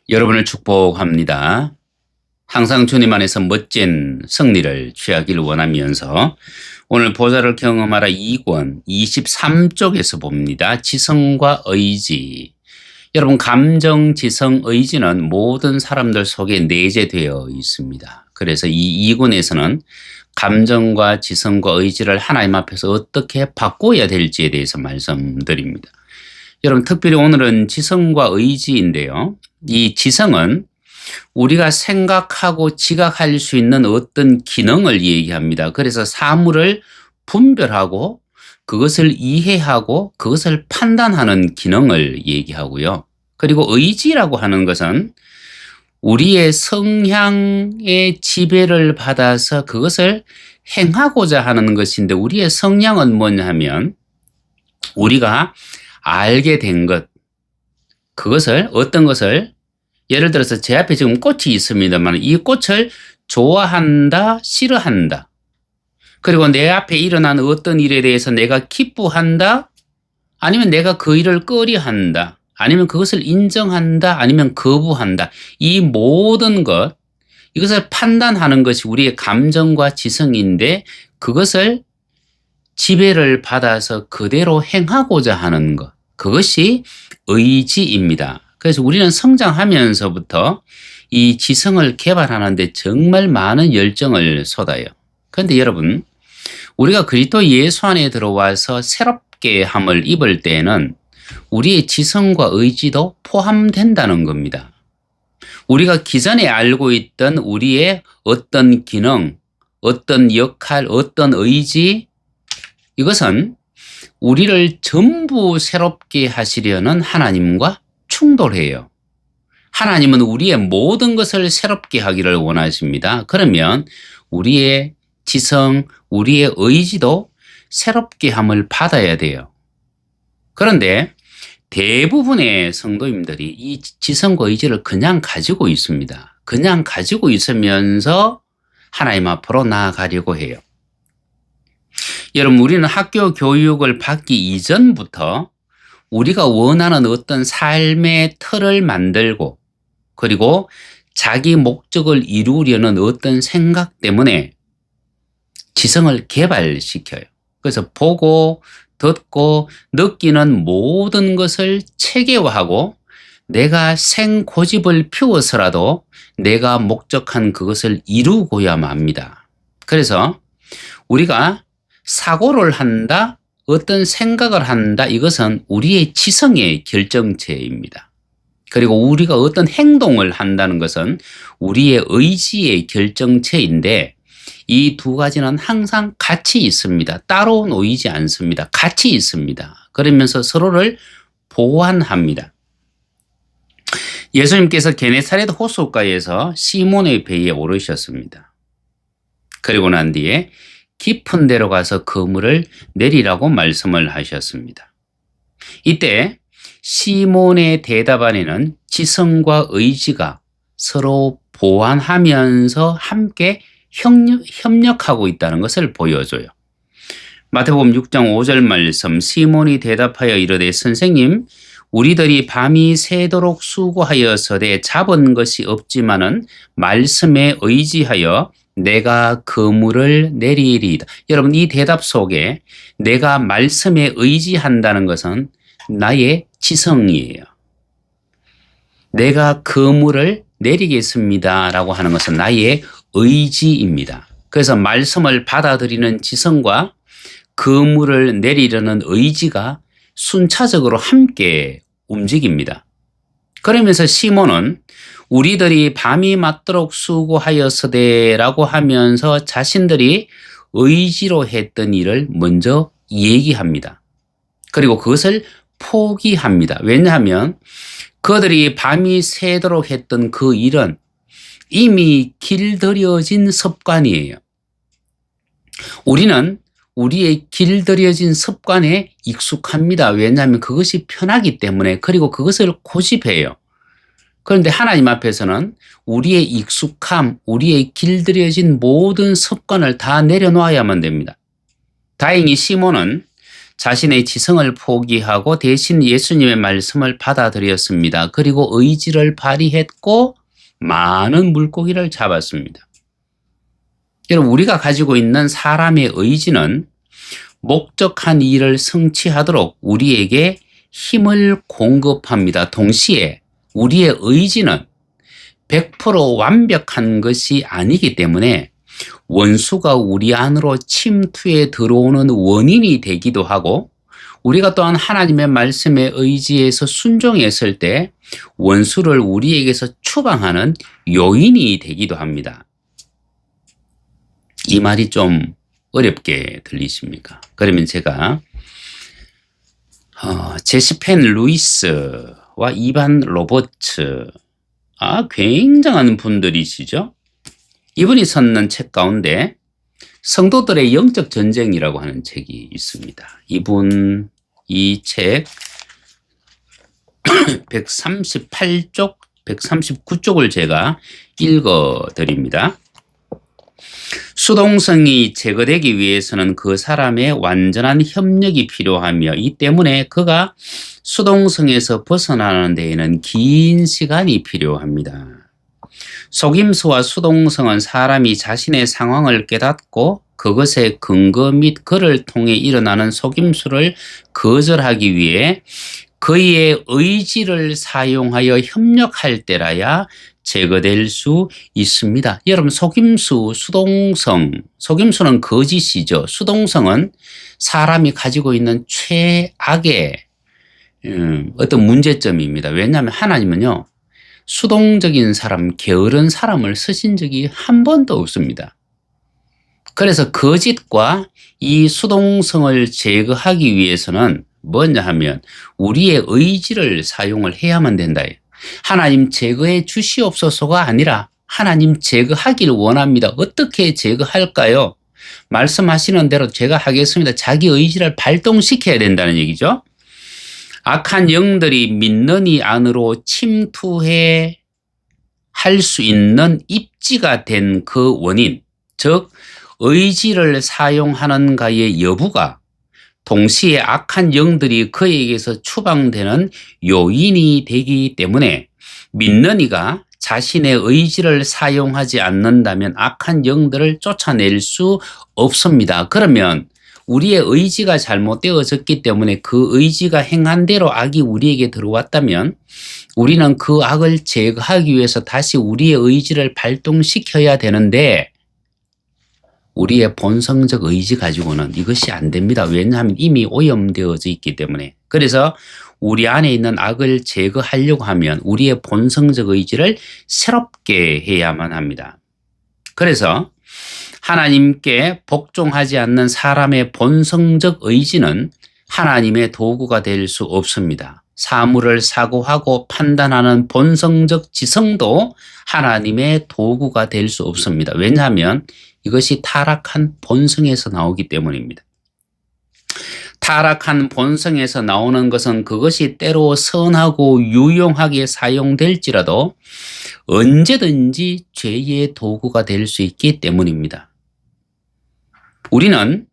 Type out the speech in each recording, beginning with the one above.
여러분을 축복합니다. 항상 주님 안에서 멋진 승리를 취하기를 원하면서 오늘 보좌를 경험하라 2권 23쪽에서 봅니다. 지성과 의지. 여러분, 감정, 지성, 의지는 모든 사람들 속에 내재되어 있습니다. 그래서 이 2권에서는 감정과 지성과 의지를 하나님 앞에서 어떻게 바꿔야 될지에 대해서 말씀드립니다. 여러분, 특별히 오늘은 지성과 의지인데요. 이 지성은 우리가 생각하고 지각할 수 있는 어떤 기능을 얘기합니다. 그래서 사물을 분별하고 그것을 이해하고 그것을 판단하는 기능을 얘기하고요. 그리고 의지라고 하는 것은 우리의 성향의 지배를 받아서 그것을 행하고자 하는 것인데, 우리의 성향은 뭐냐 하면 우리가 알게 된 것, 그것을, 어떤 것을, 예를 들어서 제 앞에 지금 꽃이 있습니다만 이 꽃을 좋아한다, 싫어한다. 그리고 내 앞에 일어난 어떤 일에 대해서 내가 기뻐한다, 아니면 내가 그 일을 꺼려한다, 아니면 그것을 인정한다, 아니면 거부한다. 이 모든 것, 이것을 판단하는 것이 우리의 감정과 지성인데, 그것을 지배를 받아서 그대로 행하고자 하는 것, 그것이 의지입니다. 그래서 우리는 성장하면서부터 이 지성을 개발하는데 정말 많은 열정을 쏟아요. 그런데 여러분, 우리가 그리스도 예수 안에 들어와서 새롭게 함을 입을 때에는 우리의 지성과 의지도 포함된다는 겁니다. 우리가 기존에 알고 있던 우리의 어떤 기능, 어떤 역할, 어떤 의지, 이것은 우리를 전부 새롭게 하시려는 하나님과 충돌해요. 하나님은 우리의 모든 것을 새롭게 하기를 원하십니다. 그러면 우리의 지성, 우리의 의지도 새롭게 함을 받아야 돼요. 그런데 대부분의 성도님들이 이 지성과 의지를 그냥 가지고 있습니다. 그냥 가지고 있으면서 하나님 앞으로 나아가려고 해요. 여러분, 우리는 학교 교육을 받기 이전부터 우리가 원하는 어떤 삶의 틀을 만들고, 그리고 자기 목적을 이루려는 어떤 생각 때문에 지성을 개발시켜요. 그래서 보고 듣고 느끼는 모든 것을 체계화하고 내가 생고집을 피워서라도 내가 목적한 그것을 이루고야만 합니다. 그래서 우리가 사고를 한다, 어떤 생각을 한다, 이것은 우리의 지성의 결정체입니다. 그리고 우리가 어떤 행동을 한다는 것은 우리의 의지의 결정체인데, 이 두 가지는 항상 같이 있습니다. 따로 놓이지 않습니다. 같이 있습니다. 그러면서 서로를 보완합니다. 예수님께서 게네사렛 호숫가에서 시몬의 배에 오르셨습니다. 그리고 난 뒤에 깊은 데로 가서 그물을 내리라고 말씀을 하셨습니다. 이때 시몬의 대답 안에는 지성과 의지가 서로 보완하면서 함께 협력하고 있다는 것을 보여줘요. 마태복음 6장 5절 말씀, 시몬이 대답하여 이르되 선생님, 우리들이 밤이 새도록 수고하여서되 잡은 것이 없지만은 말씀에 의지하여 내가 그물을 내리리이다. 여러분, 이 대답 속에 내가 말씀에 의지한다는 것은 나의 지성이에요. 내가 그물을 내리겠습니다 라고 하는 것은 나의 의지입니다. 그래서 말씀을 받아들이는 지성과 그물을 내리려는 의지가 순차적으로 함께 움직입니다. 그러면서 시몬은 우리들이 밤이 맞도록 수고하였으되라고 하면서 자신들이 의지로 했던 일을 먼저 얘기합니다. 그리고 그것을 포기합니다. 왜냐하면 그들이 밤이 새도록 했던 그 일은 이미 길들여진 습관이에요. 우리는 우리의 길들여진 습관에 익숙합니다. 왜냐하면 그것이 편하기 때문에, 그리고 그것을 고집해요. 그런데 하나님 앞에서는 우리의 익숙함, 우리의 길들여진 모든 습관을 다 내려놓아야만 됩니다. 다행히 시몬은 자신의 지성을 포기하고 대신 예수님의 말씀을 받아들였습니다. 그리고 의지를 발휘했고 많은 물고기를 잡았습니다. 여러분, 우리가 가지고 있는 사람의 의지는 목적한 일을 성취하도록 우리에게 힘을 공급합니다. 동시에 우리의 의지는 100% 완벽한 것이 아니기 때문에 원수가 우리 안으로 침투해 들어오는 원인이 되기도 하고, 우리가 또한 하나님의 말씀에 의지해서 순종했을 때 원수를 우리에게서 추방하는 요인이 되기도 합니다. 이 말이 좀 어렵게 들리십니까? 그러면 제가 제시펜 루이스와 이반 로버츠, 굉장한 분들이시죠? 이분이 썼는 책 가운데 성도들의 영적 전쟁이라고 하는 책이 있습니다. 이 책 138쪽, 139쪽을 제가 읽어 드립니다. 수동성이 제거되기 위해서는 그 사람의 완전한 협력이 필요하며, 이 때문에 그가 수동성에서 벗어나는 데에는 긴 시간이 필요합니다. 속임수와 수동성은 사람이 자신의 상황을 깨닫고 그것의 근거 및 그를 통해 일어나는 속임수를 거절하기 위해 그의 의지를 사용하여 협력할 때라야 제거될 수 있습니다. 여러분, 속임수, 수동성, 속임수는 거짓이죠. 수동성은 사람이 가지고 있는 최악의 어떤 문제점입니다. 왜냐하면 하나님은요, 수동적인 사람, 게으른 사람을 쓰신 적이 한 번도 없습니다. 그래서 거짓과 이 수동성을 제거하기 위해서는 뭐냐 하면 우리의 의지를 사용을 해야만 된다. 하나님 제거해 주시옵소서가 아니라 하나님 제거하기를 원합니다. 어떻게 제거할까요? 말씀하시는 대로 제가 하겠습니다. 자기 의지를 발동시켜야 된다는 얘기죠. 악한 영들이 믿는 이 안으로 침투해 할 수 있는 입지가 된 그 원인, 즉 의지를 사용하는가의 여부가 동시에 악한 영들이 그에게서 추방되는 요인이 되기 때문에, 믿는 이가 자신의 의지를 사용하지 않는다면 악한 영들을 쫓아낼 수 없습니다. 그러면 우리의 의지가 잘못되어졌기 때문에 그 의지가 행한 대로 악이 우리에게 들어왔다면 우리는 그 악을 제거하기 위해서 다시 우리의 의지를 발동시켜야 되는데, 우리의 본성적 의지 가지고는 이것이 안 됩니다. 왜냐하면 이미 오염되어져 있기 때문에. 그래서 우리 안에 있는 악을 제거하려고 하면 우리의 본성적 의지를 새롭게 해야만 합니다. 그래서 하나님께 복종하지 않는 사람의 본성적 의지는 하나님의 도구가 될 수 없습니다. 사물을 사고하고 판단하는 본성적 지성도 하나님의 도구가 될 수 없습니다. 왜냐하면 이것이 타락한 본성에서 나오기 때문입니다. 타락한 본성에서 나오는 것은 그것이 때로 선하고 유용하게 사용될지라도 언제든지 죄의 도구가 될 수 있기 때문입니다. 우리는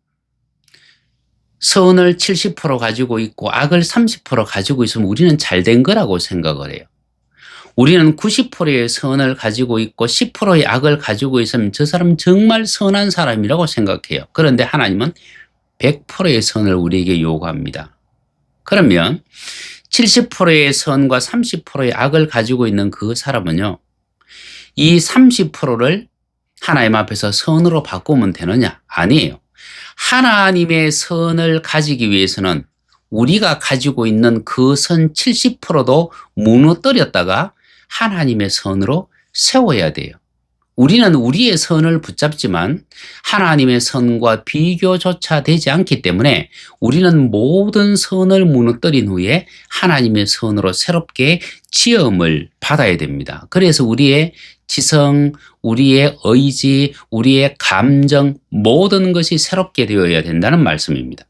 선을 70% 가지고 있고 악을 30% 가지고 있으면 우리는 잘된 거라고 생각을 해요. 우리는 90%의 선을 가지고 있고 10%의 악을 가지고 있으면 저 사람은 정말 선한 사람이라고 생각해요. 그런데 하나님은 100%의 선을 우리에게 요구합니다. 그러면 70%의 선과 30%의 악을 가지고 있는 그 사람은요, 이 30%를 하나님 앞에서 선으로 바꾸면 되느냐? 아니에요. 하나님의 선을 가지기 위해서는 우리가 가지고 있는 그 선 70%도 무너뜨렸다가 하나님의 선으로 세워야 돼요. 우리는 우리의 선을 붙잡지만 하나님의 선과 비교조차 되지 않기 때문에 우리는 모든 선을 무너뜨린 후에 하나님의 선으로 새롭게 지음을 받아야 됩니다. 그래서 우리의 지성, 우리의 의지, 우리의 감정, 모든 것이 새롭게 되어야 된다는 말씀입니다.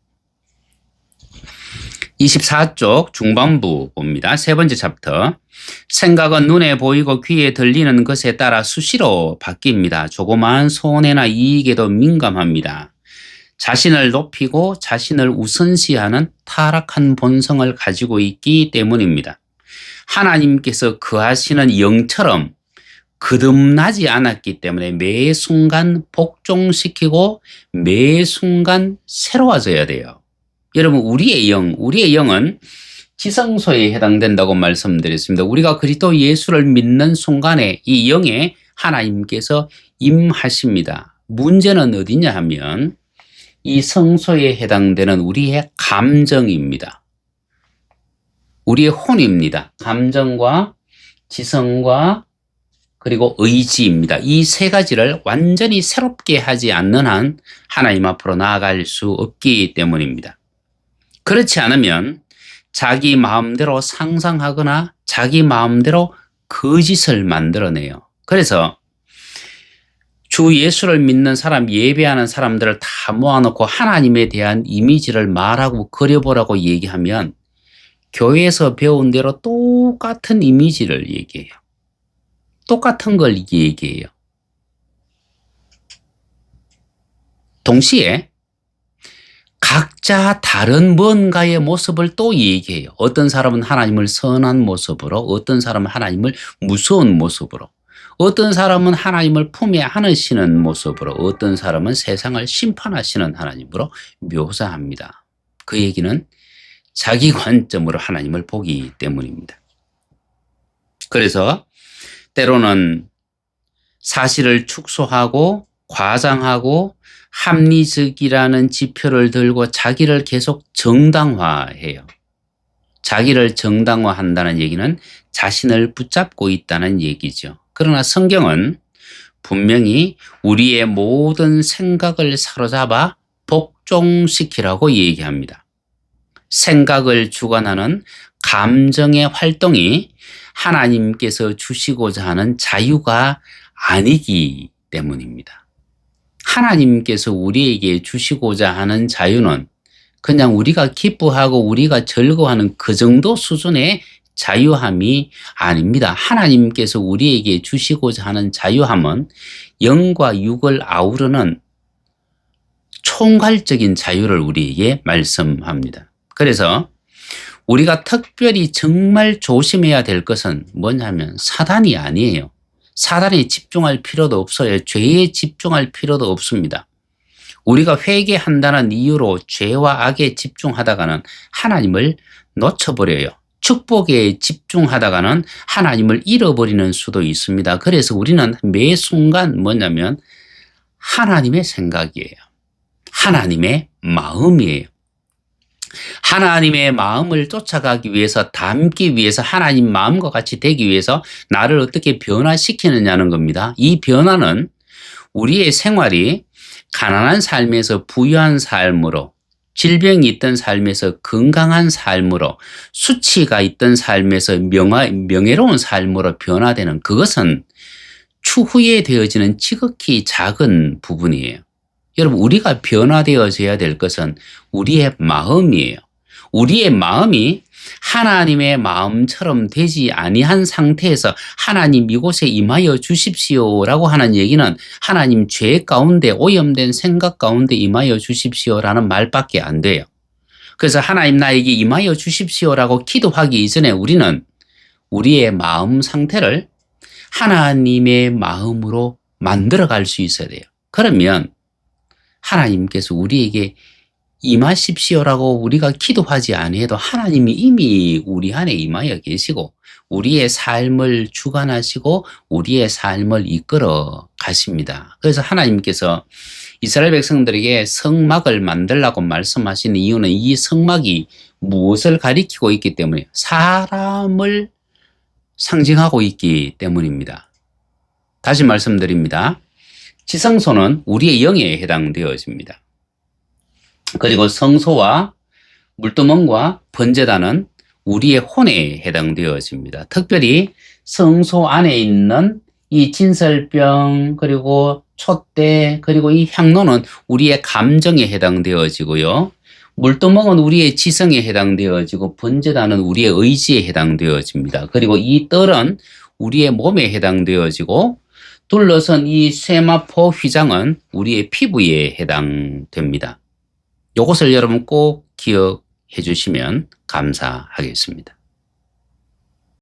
24쪽 중반부 봅니다. 세 번째 챕터. 생각은 눈에 보이고 귀에 들리는 것에 따라 수시로 바뀝니다. 조그마한 손해나 이익에도 민감합니다. 자신을 높이고 자신을 우선시하는 타락한 본성을 가지고 있기 때문입니다. 하나님께서 거하시는 영처럼 거듭나지 않았기 때문에 매 순간 복종시키고 매 순간 새로워져야 돼요. 여러분, 우리의 영은 지성소에 해당된다고 말씀드렸습니다. 우리가 그리스도 예수를 믿는 순간에 이 영에 하나님께서 임하십니다. 문제는 어디냐 하면 이 성소에 해당되는 우리의 감정입니다. 우리의 혼입니다. 감정과 지성과 그리고 의지입니다. 이 세 가지를 완전히 새롭게 하지 않는 한 하나님 앞으로 나아갈 수 없기 때문입니다. 그렇지 않으면 자기 마음대로 상상하거나 자기 마음대로 거짓을 만들어내요. 그래서 주 예수를 믿는 사람, 예배하는 사람들을 다 모아놓고 하나님에 대한 이미지를 말하고 그려보라고 얘기하면 교회에서 배운 대로 똑같은 이미지를 얘기해요. 똑같은 걸 얘기해요. 동시에 각자 다른 뭔가의 모습을 또 얘기해요. 어떤 사람은 하나님을 선한 모습으로, 어떤 사람은 하나님을 무서운 모습으로, 어떤 사람은 하나님을 품에 안으시는 모습으로, 어떤 사람은 세상을 심판하시는 하나님으로 묘사합니다. 그 얘기는 자기 관점으로 하나님을 보기 때문입니다. 그래서 때로는 사실을 축소하고 과장하고 합리적이라는 지표를 들고 자기를 계속 정당화해요. 자기를 정당화한다는 얘기는 자신을 붙잡고 있다는 얘기죠. 그러나 성경은 분명히 우리의 모든 생각을 사로잡아 복종시키라고 얘기합니다. 생각을 주관하는 감정의 활동이 하나님께서 주시고자 하는 자유가 아니기 때문입니다. 하나님께서 우리에게 주시고자 하는 자유는 그냥 우리가 기뻐하고 우리가 즐거워하는 그 정도 수준의 자유함이 아닙니다. 하나님께서 우리에게 주시고자 하는 자유함은 영과 육을 아우르는 총괄적인 자유를 우리에게 말씀합니다. 그래서 우리가 특별히 정말 조심해야 될 것은 뭐냐면 사단이 아니에요. 사단에 집중할 필요도 없어요. 죄에 집중할 필요도 없습니다. 우리가 회개한다는 이유로 죄와 악에 집중하다가는 하나님을 놓쳐버려요. 축복에 집중하다가는 하나님을 잃어버리는 수도 있습니다. 그래서 우리는 매 순간 뭐냐면 하나님의 생각이에요. 하나님의 마음이에요. 하나님의 마음을 쫓아가기 위해서, 닮기 위해서, 하나님 마음과 같이 되기 위해서 나를 어떻게 변화시키느냐는 겁니다. 이 변화는 우리의 생활이 가난한 삶에서 부유한 삶으로, 질병이 있던 삶에서 건강한 삶으로, 수치가 있던 삶에서 명예로운 삶으로 변화되는, 그것은 추후에 되어지는 지극히 작은 부분이에요. 여러분, 우리가 변화되어져야 될 것은 우리의 마음이에요. 우리의 마음이 하나님의 마음처럼 되지 아니한 상태에서 하나님 이곳에 임하여 주십시오라고 하는 얘기는 하나님 죄 가운데, 오염된 생각 가운데 임하여 주십시오라는 말밖에 안 돼요. 그래서 하나님 나에게 임하여 주십시오라고 기도하기 이전에 우리는 우리의 마음 상태를 하나님의 마음으로 만들어갈 수 있어야 돼요. 그러면 하나님께서 우리에게 임하십시오라고 우리가 기도하지 아니해도 하나님이 이미 우리 안에 임하여 계시고 우리의 삶을 주관하시고 우리의 삶을 이끌어 가십니다. 그래서 하나님께서 이스라엘 백성들에게 성막을 만들라고 말씀하시는 이유는 이 성막이 무엇을 가리키고 있기 때문에 사람을 상징하고 있기 때문입니다. 다시 말씀드립니다. 지성소는 우리의 영에 해당되어집니다. 그리고 성소와 물두멍과 번제단은 우리의 혼에 해당되어집니다. 특별히 성소 안에 있는 이 진설병, 그리고 촛대, 그리고 이 향로는 우리의 감정에 해당되어지고요. 물두멍은 우리의 지성에 해당되어지고 번제단은 우리의 의지에 해당되어집니다. 그리고 이 뜰은 우리의 몸에 해당되어지고 둘러선 이 세마포 휘장은 우리의 피부에 해당됩니다. 이것을 여러분 꼭 기억해 주시면 감사하겠습니다.